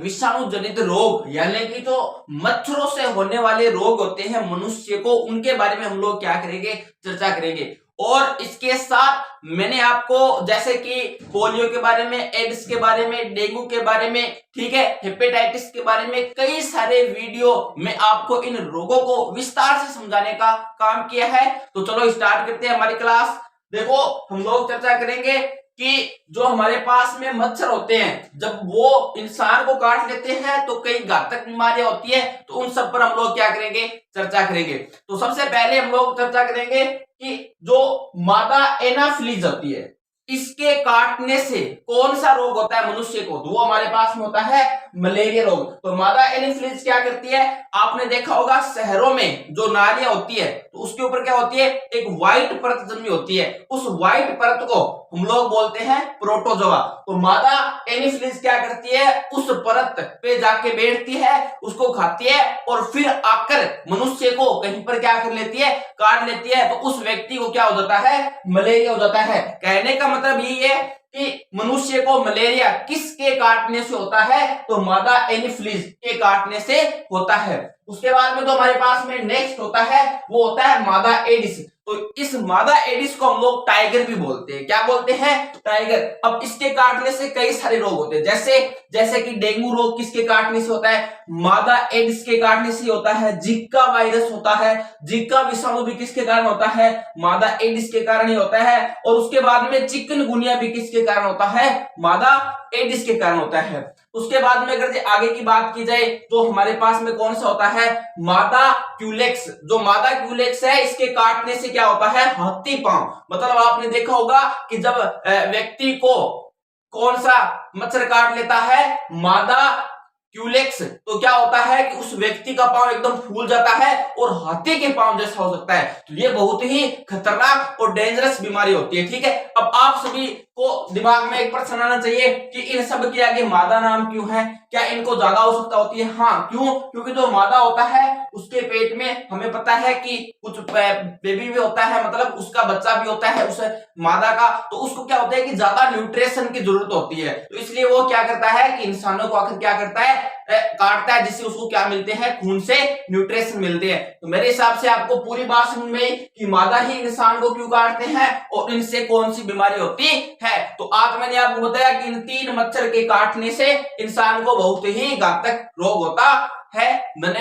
विषाणु जनित रोग यानी कि जो मच्छरों से होने वाले रोग होते हैं मनुष्य को, उनके बारे में हम लोग क्या करेंगे, चर्चा करेंगे। और इसके साथ मैंने आपको जैसे कि पोलियो के बारे में, एड्स के बारे में, डेंगू के बारे में, ठीक है, हेपेटाइटिस के बारे में कई सारे वीडियो में आपको इन रोगों को विस्तार से समझाने का काम किया है। तो चलो स्टार्ट करते हैं हमारी क्लास। देखो हम लोग चर्चा करेंगे कि जो हमारे पास में मच्छर होते हैं जब वो इंसान को काट लेते हैं तो कई घातक बीमारियां होती है, तो उन सब पर हम लोग क्या करेंगे, चर्चा करेंगे। तो सबसे पहले हम लोग चर्चा करेंगे कि जो मादा एनाफिलीज होती है इसके काटने से कौन सा रोग होता है मनुष्य को, तो वो हमारे पास में होता है मलेरिया रोग। तो मादा एनाफिलीज क्या करती है, आपने देखा होगा शहरों में जो नालियां होती है तो उसके ऊपर क्या होती है, एक व्हाइट परत जमी होती है, उस व्हाइट परत को हम लोग बोलते हैं प्रोटोजोआ। तो मादा एनाफिलीज क्या करती है, उस परत पे जाके बैठती है, उसको खाती है और फिर आकर मनुष्य को कहीं पर क्या कर लेती है, काट लेती है। तो उस व्यक्ति को क्या हो जाता है, मलेरिया हो जाता है। कहने का मतलब ये है कि मनुष्य को मलेरिया किसके काटने से होता है, तो मादा एनाफिलीज के काटने से होता है। उसके बाद में जो हमारे पास में नेक्स्ट होता है वो होता है मादा एडिस। तो इस मादा एडिस को हम लोग टाइगर भी बोलते हैं। क्या बोलते हैं, टाइगर। अब इसके काटने से कई सारे रोग होते हैं, जैसे कि डेंगू रोग किसके काटने से होता है, मादा एडिस के काटने से होता है। जिका वायरस होता है, जिका विषाणु भी किसके कारण होता है, मादा एडिस के कारण ही होता है। और उसके बाद में चिकनगुनिया भी किसके कारण होता है, मादा एडिस के कारण होता है। उसके बाद में अगर आगे की बात की जाए तो हमारे पास में कौन सा होता है, मादा क्यूलेक्स। जो मादा क्यूलेक्स है इसके काटने से क्या होता है, हाथी पांव। मतलब आपने देखा होगा कि जब व्यक्ति को कौन सा मच्छर काट लेता है, मादा क्यूलेक्स, तो क्या होता है कि उस व्यक्ति का पांव एकदम फूल जाता है और हाथी के पांव जैसा हो सकता है। तो ये बहुत ही खतरनाक और डेंजरस बीमारी होती है, ठीक है। अब आप सभी को दिमाग में एक प्रश्न आना चाहिए कि इन सब के आगे मादा नाम क्यों है, क्या इनको ज्यादा आवश्यकता होती है, हाँ क्यों, क्योंकि जो मादा होता है उसके पेट में हमें पता है कि कुछ बेबी भी होता है, मतलब उसका बच्चा भी होता है उस मादा का, तो उसको क्या होता है कि ज्यादा न्यूट्रिशन की जरूरत होती है। तो इसलिए वो क्या करता है कि इंसानों को आखिर क्या करता है, काटता है, जिससे उसको क्या मिलते हैं, खून से न्यूट्रिशन मिलते हैं। तो मेरे हिसाब से आपको पूरी बात समझ में कि मादा ही इंसान को क्यों काटते हैं और इनसे कौन सी बीमारी होती है। तो आज मैंने आपको बताया कि इन 3 मच्छर के काटने से इंसान को बहुत ही घातक रोग होता है। धन्यवाद।